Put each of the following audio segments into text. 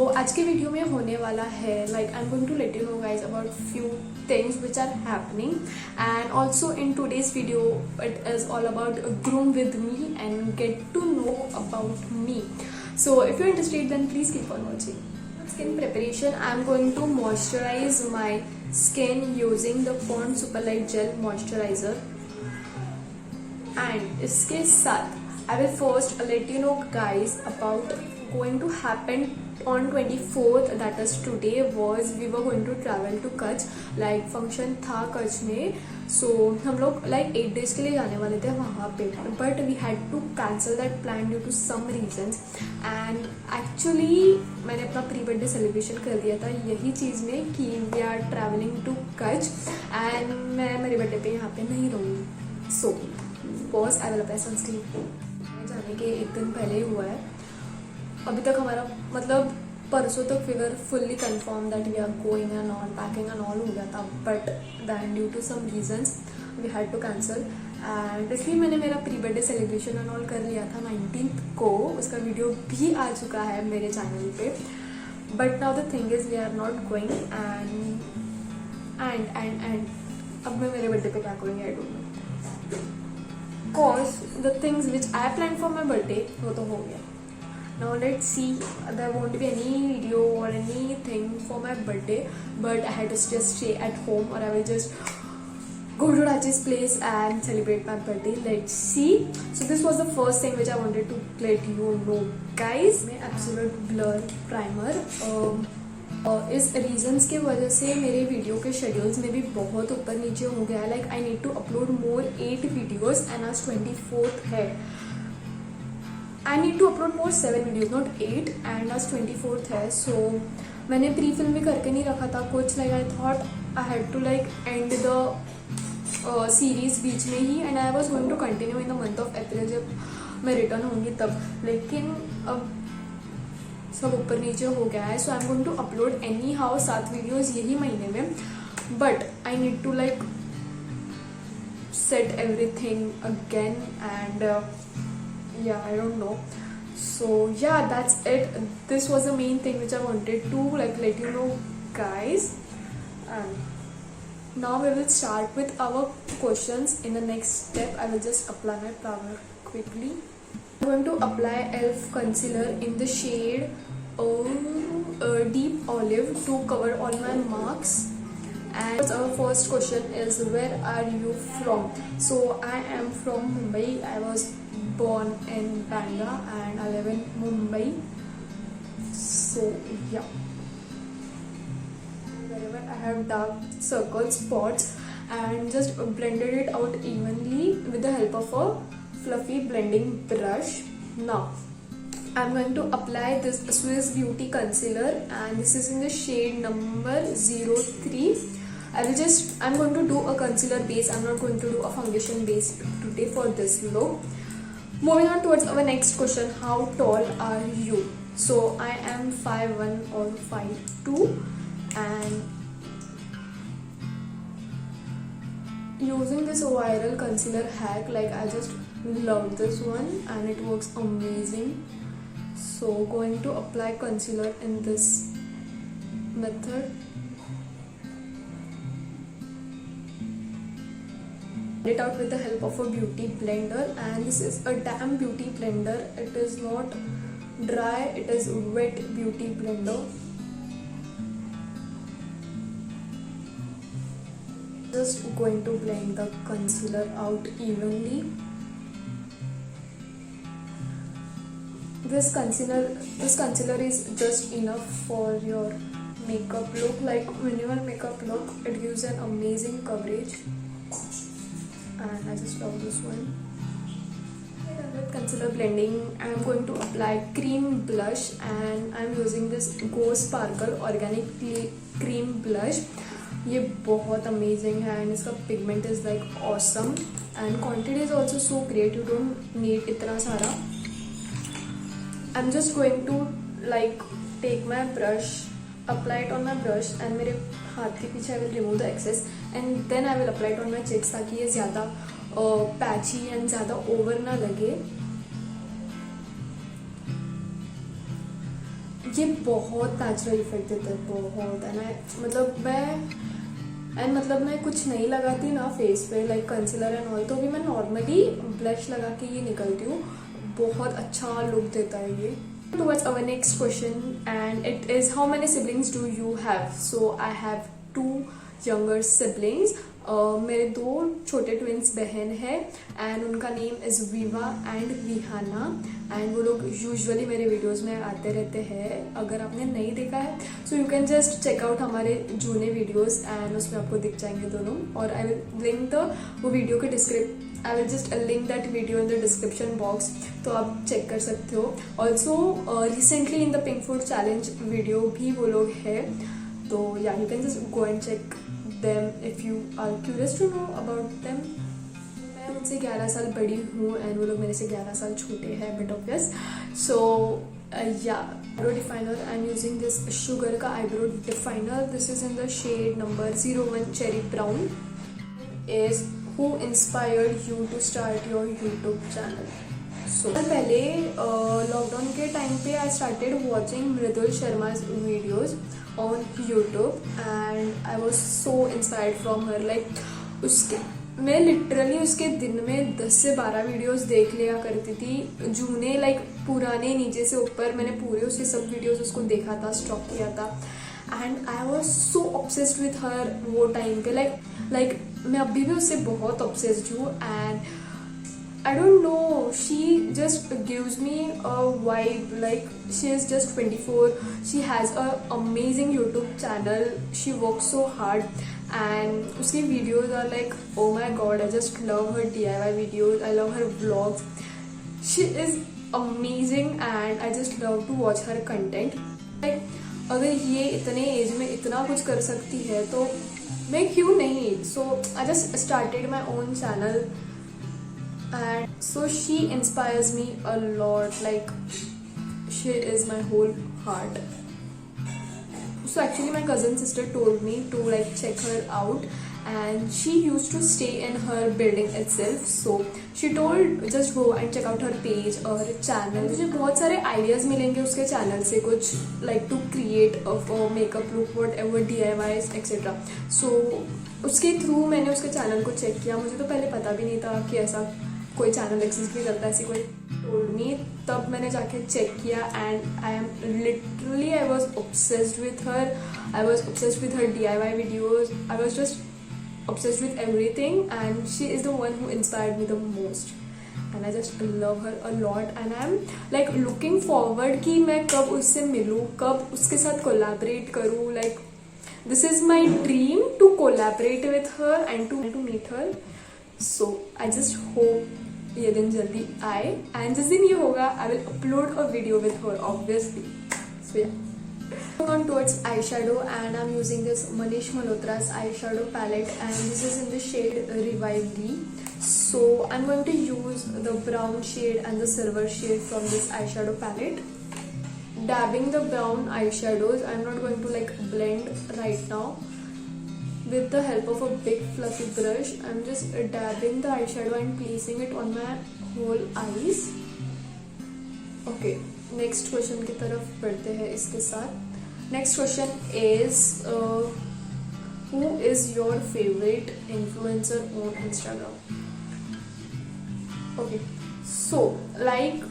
आज के वीडियो में होने वाला है like I am going to let you know guys about few things which are happening, and also in today's video it is all about groom with me and get to know about me. So if you're interested then please keep on watching. Skin preparation, I am going to moisturize my skin using the Pond's Super Light Gel Moisturizer, and इसके साथ I will first let you know guys about going to happen on 24th, that is today, was we were going to travel to Kutch, like function था कच्छ में. So हम लोग like 8 days के लिए जाने वाले थे वहाँ पे, but we had to cancel that plan due to some reasons. And actually मैंने अपना प्री बर्थडे सेलिब्रेशन कर दिया था यही चीज़ में कि we are traveling to Kutch, and मैं मेरे बर्थडे पे यहाँ पे नहीं रहूँगी. So pause, I will apply sunscreen. जाने के एक दिन पहले ही हुआ है. अभी तक हमारा मतलब परसों तक figure fully confirm that we are going and all packing and all हो गया था, but then due to some reasons we had to cancel. And इसलिए मैंने मेरा pre birthday celebration and all कर लिया था 19th को. उसका वीडियो भी आ चुका है मेरे चैनल पे. But now the thing is we are not going, and अब मैं मेरे बर्थडे पे क्या करूँगी I don't know. Cause the things which I planned for my birthday वो तो हो गया. Now let's see, there won't be any video or anything for my birthday, but I had to just stay at home, or I will just go to Raji's place and celebrate my birthday. Let's see. So this was the first thing which I wanted to let you know guys. मैं Absolute Blur Primer इस reasons के वजह से मेरे video के schedules में भी बहुत ऊपर नीचे हो गया है. Like I need to upload more 8 videos and आज 24th है. I need to upload more 7 videos not 8, and आज 24th है. सो मैंने प्री फिल्म भी करके नहीं रखा था कुछ. Like I thought I had to like end the series बीच में ही, and I was going to continue in the month of April जब मैं रिटर्न होंगी तब. लेकिन अब सब ऊपर नीचे हो गया है. So I am going to upload anyhow 7 videos यही महीने में, but I need to like set everything again and yeah, I don't know. So yeah, that's it. This was the main thing which I wanted to like let you know guys. And now we will start with our questions. In the next step I will just apply my primer quickly. I'm going to apply ELF concealer in the shade deep olive to cover all my marks. And our first question is, where are you from? So I am from Mumbai. I was born in Bandra and I live in Mumbai. So yeah, wherever I have dark circle spots and just blended it out evenly with the help of a fluffy blending brush. Now I'm going to apply this Swiss Beauty concealer, and this is in the shade number 03. I'm going to do a concealer base. I'm not going to do a foundation base today for this look. Moving on towards our next question, how tall are you? So I am 5'1" or 5'2", and using this viral concealer hack, like I just love this one and it works amazing. So going to apply concealer in this method. It out with the help of a beauty blender, and this is a damn beauty blender. It is not dry, it is wet beauty blender. Just going to blend the concealer out evenly. This concealer is just enough for your makeup look. Like minimal makeup look, it gives an amazing coverage. And I just love this one. With concealer blending, I am going to apply cream blush, and I am using this Go Sparkle Organic Cream Blush. ये बहुत amazing है and इसका pigment is like awesome and quantity is also so great. You don't need इतना सारा. I'm just going to like take my brush, apply it on my brush, and मेरे हाथ के पीछे I will remove the excess, and then I will apply it on my cheeks ताकि ये ज़्यादा patchy and ज़्यादा ओवर ना लगे. ये बहुत नेचुरल इफेक्ट देता है, बहुत। मतलब मैं कुछ नहीं लगाती ना फेस पे, लाइक कंसीलर एंड ऑल, तो भी मैं नॉर्मली ब्लश लगा के ये निकलती हूँ। बहुत अच्छा लुक देता है ये। Towards our next question, and it is, how many siblings do you have? So I have 2 younger siblings. मेरे 2 छोटे ट्विंस बहन है एंड उनका name is Viva and Vihana, and वो लोग यूजुअली मेरे वीडियोस में आते रहते हैं। अगर आपने नहीं देखा है so you can just check out हमारे जूने वीडियोस, एंड उसमें आपको दिख जाएंगे दोनों। और आई विल लिंक वो वीडियो के I will just link that video in the description box, तो आप चेक कर सकते हो। Also recently in the pink food challenge video भी वो लोग है, तो या you can just go and check them if you are curious to know about them. मैं उनसे 11 साल बड़ी हूँ एंड वो लोग मेरे से 11 साल छोटे हैं, bit obvious. So eyebrow definer, I'm using this Sugar का eyebrow definer. This is in the shade number 01 cherry brown. Is who inspired you to start your YouTube channel? So पहले लॉकडाउन के टाइम पे I started watching Mridul शर्मा's videos on YouTube and I was so inspired from her. Like मैं literally उसके दिन में 10 से 12 videos देख लिया करती थी, जूने लाइक पुराने नीचे से ऊपर। मैंने पूरे उसके सब वीडियोस उसको देखा था, स्टॉक किया था, and I was so obsessed with her वो टाइम पे। लाइक मैं अभी भी उससे बहुत ऑब्सेस्ड हूँ, and I don't know, she just gives me a vibe. Like, she is just 24, she has a amazing YouTube channel, she works so hard, and uski videos are like, oh my god, I just love her DIY videos, I love her vlogs. She is amazing and I just love to watch her content. Like, अगर ये इतने as में इतना कुछ कर सकती है तो मैं क्यों नहीं? So I just started my own channel, and so she inspires me a lot. Like, she is my whole heart. So actually my cousin sister told me to like check her out, and she used to stay in her building itself. So she told just go and check out her page or channel. मुझे बहुत सारे ideas मिलेंगे उसके channel से, कुछ like to create a makeup look, whatever DIYs etc. So उसके through मैंने उसके channel को check किया। मुझे तो पहले पता भी नहीं था कि ऐसा कोई चैनल एग्जिस्ट भी करता है, ऐसी कोई टोल्ड मी। तब मैंने जाके चेक किया and I am literally, I was obsessed with her, I was obsessed with her DIY videos, I was just obsessed with everything, and she is the one who inspired me the most, and I just love her a lot, and I am like looking forward कि मैं कब उससे मिलूँ, कब उसके साथ collaborate करूँ। Like this is my dream to collaborate with her and to meet her. So I just hope ये दिन जल्दी आए, एंड जिस दिन ये होगा I will upload a video with her obviously. So yeah Moving on towards eyeshadow, and I'm using this Manish Malhotra's eyeshadow palette, and this is in the shade Revive Me. So I'm going to use the brown shade and the silver shade from this eyeshadow palette. Dabbing the brown eyeshadows, I'm not going to like blend right now. With the help of a big fluffy brush, I'm just dabbing the eyeshadow and placing it on my whole eyes. Okay, next question की तरफ बढ़ते हैं इसके साथ। Next question is, who is your favorite influencer on Instagram? Okay, so like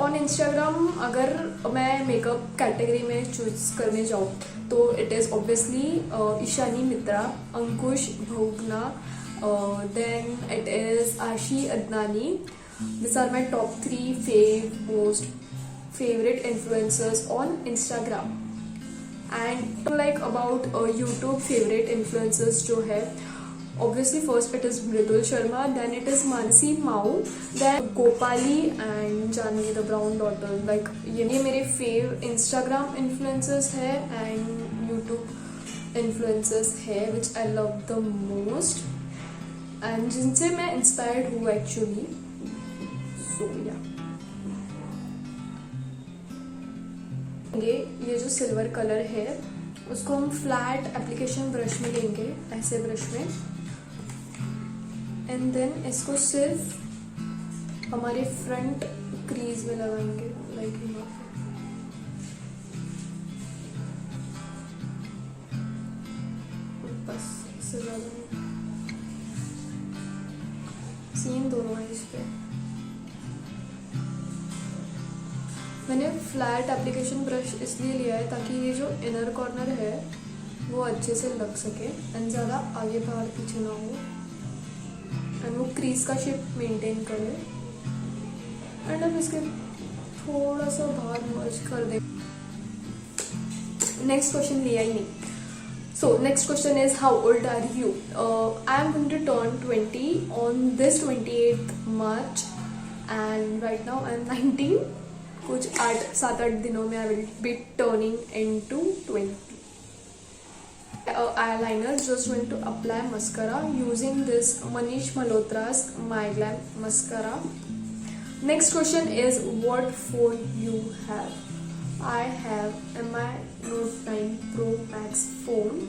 on Instagram अगर मैं makeup category में choose करने जाऊँ तो इट इज़ ऑब्वियसली ईशानी मित्रा, अंकुश भोगना, देन इट इज़ आशी Adnani. These are my top 3 most favorite influencers on Instagram. And like about YouTube favorite influencers जो है, obviously first it is Mridul Sharma, then it is Manasi Mao, then Gopali and Janvi the brown daughter. Like ये मेरे favorite Instagram influencers है and YouTube influencers है which I love the most and जिनसे मैं inspired हूँ actually. So yeah. ये जो silver colour है उसको हम फ्लैट एप्लीकेशन ब्रश में लेंगे, ऐसे ब्रश में, एंड देन इसको सिर्फ हमारे फ्रंट क्रीज में लगाएंगे लाइक फ्लैट एप्लीकेशन ब्रश इसलिए लिया है ताकि ये जो इनर कॉर्नर है वो अच्छे से लग सके एंड ज़्यादा आगे बाहर पीछे ना हो एंड वो क्रीज का शेप मेंटेन करे एंड अब इसके थोड़ा सा बाहर मर्ज कर दे. नेक्स्ट क्वेश्चन लिया ही नहीं. So next question is, how old are you? I am going to turn 20 on this 28th March and right now I am 19. कुछ 7-8 दिनों में I will be turning into 20. Eyeliner, just going to apply mascara using this Manish Malhotra's My Glam mascara. Next question is, what phone you have? I have MI Note 9 Pro Max phone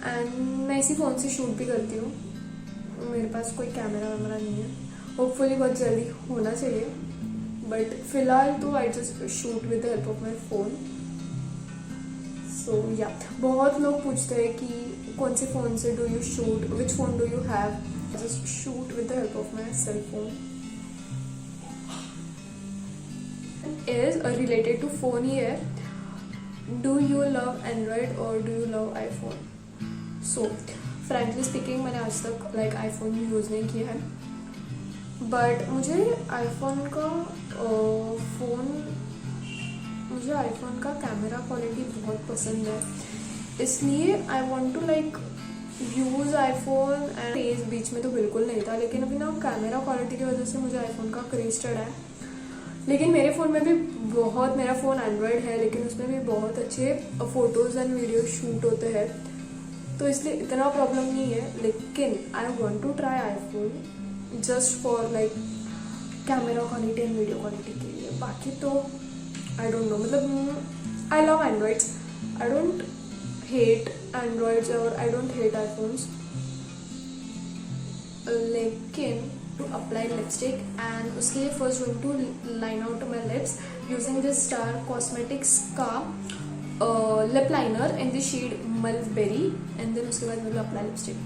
and मैं इसी phone से shoot भी करती हूँ. मेरे पास कोई camera वैमरा नहीं है. होपफुली बहुत जल्दी होना चाहिए बट फिलहाल तो I just shoot with the help of my phone. So yeah बहुत लोग पूछते हैं कि कौन से फ़ोन से do you shoot, which phone do you have. Just shoot with the help of my cell phone. is related to phone ही है. Do you love Android or do you love iPhone? So frankly speaking मैंने आज तक iPhone use नहीं किया है but मुझे iPhone का कैमरा क्वालिटी बहुत पसंद है. इसलिए I want to use iPhone and face बीच में तो बिल्कुल नहीं था लेकिन अभी ना कैमरा क्वालिटी की वजह से मुझे iPhone का क्रेज चढ़ा है. लेकिन मेरे फ़ोन में भी बहुत, मेरा फ़ोन एंड्रॉयड है लेकिन उसमें भी बहुत अच्छे फ़ोटोज़ एंड वीडियो शूट होते हैं तो इसलिए इतना प्रॉब्लम नहीं है. लेकिन I want to try iPhone just for camera quality and video quality के लिए. बाकी तो आई डोंट नो, मतलब I love Androids. I don't hate Androids और आई डोंट हेट आईफोन्स. लेकिन to apply lipstick and उसके लिए first going to line out my lips using this Star Cosmetics का lip liner in the shade Mulberry and then उसके बाद मैं apply lipstick.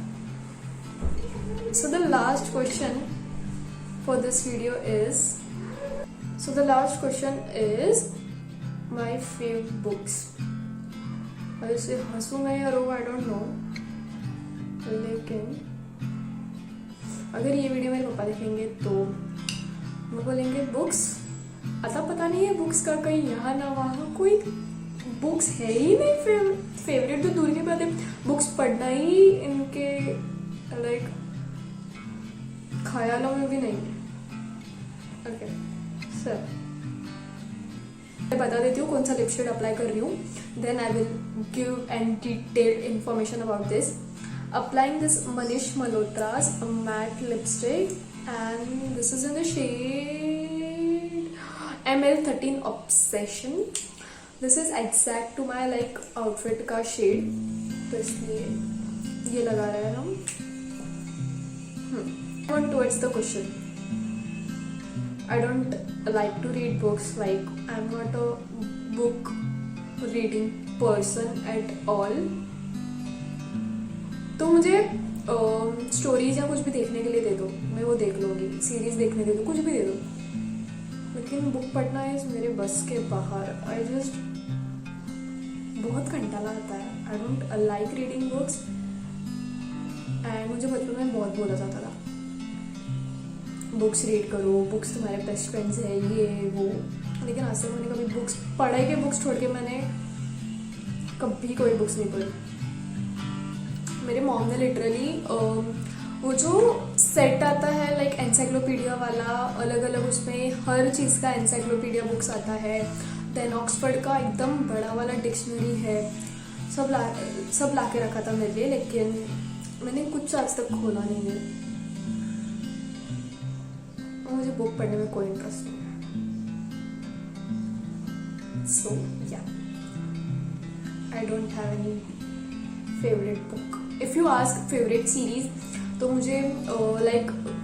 So the last question for this video is my favorite books. वैसे हंसूंगा या रोगा I don't know लेकिन अगर ये वीडियो मेरे पापा देखेंगे तो वो बोलेंगे बुक्स, अता पता नहीं है बुक्स का कहीं यहाँ ना वहाँ कोई बुक्स है ही नहीं. फेवरेट तो दूर की बात है, बुक्स पढ़ना ही इनके ख्यालों में भी नहीं है. ओके सर मैं बता देती हूँ कौन सा लिपस्टिक अप्लाई कर रही हूँ. Then I will give and detailed information about this. Applying this Manish Malhotra's matte lipstick and this is in the shade ML13 Obsession. This is exact to my outfit का shade तो इसलिए ये लगा रहे हैं हम. On towards the question. I don't like to read books. I'm not a book reading person at all. तो मुझे स्टोरीज या कुछ भी देखने के लिए दे दो, मैं वो देख लूँगी. सीरीज देखने दे दो, कुछ भी दे दो. लेकिन बुक पढ़ना है मेरे बस के बाहर. आई जस्ट बहुत कंटाला आता है. I don't like reading books and मुझे बचपन में बहुत बोला जाता था बुक्स रीड करो, बुक्स तुम्हारे बेस्ट फ्रेंड्स है ये वो. लेकिन आज तक मैंने कभी बुक्स, पढ़ाई के बुक्स छोड़ के मैंने कभी कोई बुक्स नहीं पढ़ी. मेरे मॉम ने लिटरली वो जो सेट आता है एनसाइक्लोपीडिया वाला, अलग अलग उसमें हर चीज़ का एनसाइक्लोपीडिया बुक्स आता है. देन ऑक्सफोर्ड का एकदम बड़ा वाला डिक्शनरी है, सब ला के रखा था मेरे लिए लेकिन मैंने कुछ आज तक खोला नहीं है. मुझे बुक पढ़ने में कोई इंटरेस्ट नहीं है. सो या I don't have any favourite book. If you ask favourite series तो मुझे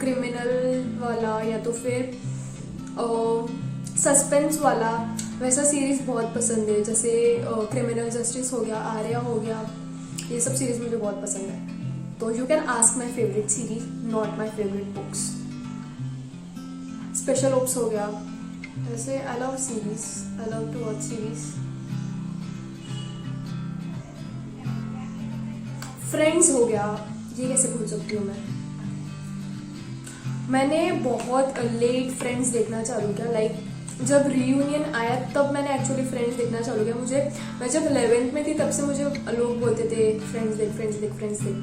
क्रिमिनल वाला या तो फिर सस्पेंस वाला वैसा सीरीज बहुत पसंद है. जैसे क्रिमिनल जस्टिस हो गया, आर्या हो गया, ये सब सीरीज मुझे बहुत पसंद है. तो you can ask my favourite series, not my favourite books. Special ops हो गया, वैसे I love series, I love to watch series. Friends हो गया, ये कैसे भूल सकती हूँ मैं. मैंने बहुत लेट फ्रेंड्स देखना चालू किया. लाइक जब रीयूनियन आया तब मैंने एक्चुअली फ्रेंड्स देखना चालू किया. मैं जब 11th में थी तब से मुझे लोग बोलते थे फ्रेंड्स देख, फ्रेंड्स देख, फ्रेंड्स देख.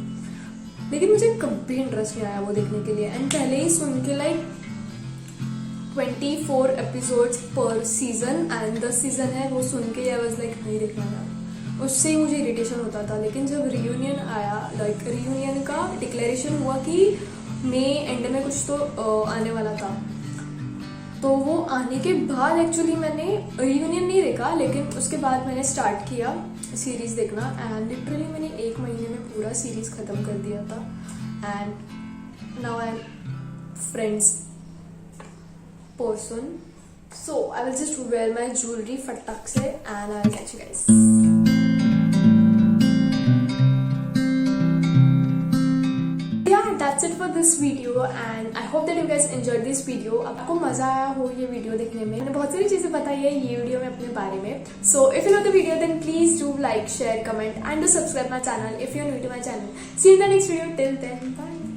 लेकिन मुझे कभी इंटरेस्ट नहीं आया वो देखने के लिए. एंड पहले ही सुन के लाइक 24 एपिसोड्स पर सीजन एंड 10 सीजन है, वो सुन के आई वाज लाइक नहीं देखना यार. उससे ही मुझे इरिटेशन होता था. लेकिन जब रीयूनियन आया, लाइक रीयूनियन का डिक्लेरेशन हुआ कि मई एंड में कुछ तो आने वाला था, तो वो आने के बाद एक्चुअली मैंने रीयूनियन नहीं देखा. लेकिन उसके बाद मैंने स्टार्ट किया सीरीज देखना. एंड लिटरली मैंने 1 महीने में पूरा सीरीज खत्म कर दिया था. And now I am friends person. So I will just wear my jewelry फटाक से and I will catch you guys. Yeah, that's it for this video and I hope that you guys enjoyed this video. आपको मजा आया हो ये video देखने में. मैंने बहुत सारी चीजें बताई है ये वीडियो में अपने बारे में. So if you love the video then please do like, share, comment and do subscribe my channel if you are new to my channel. See you in the next video. Till then, bye.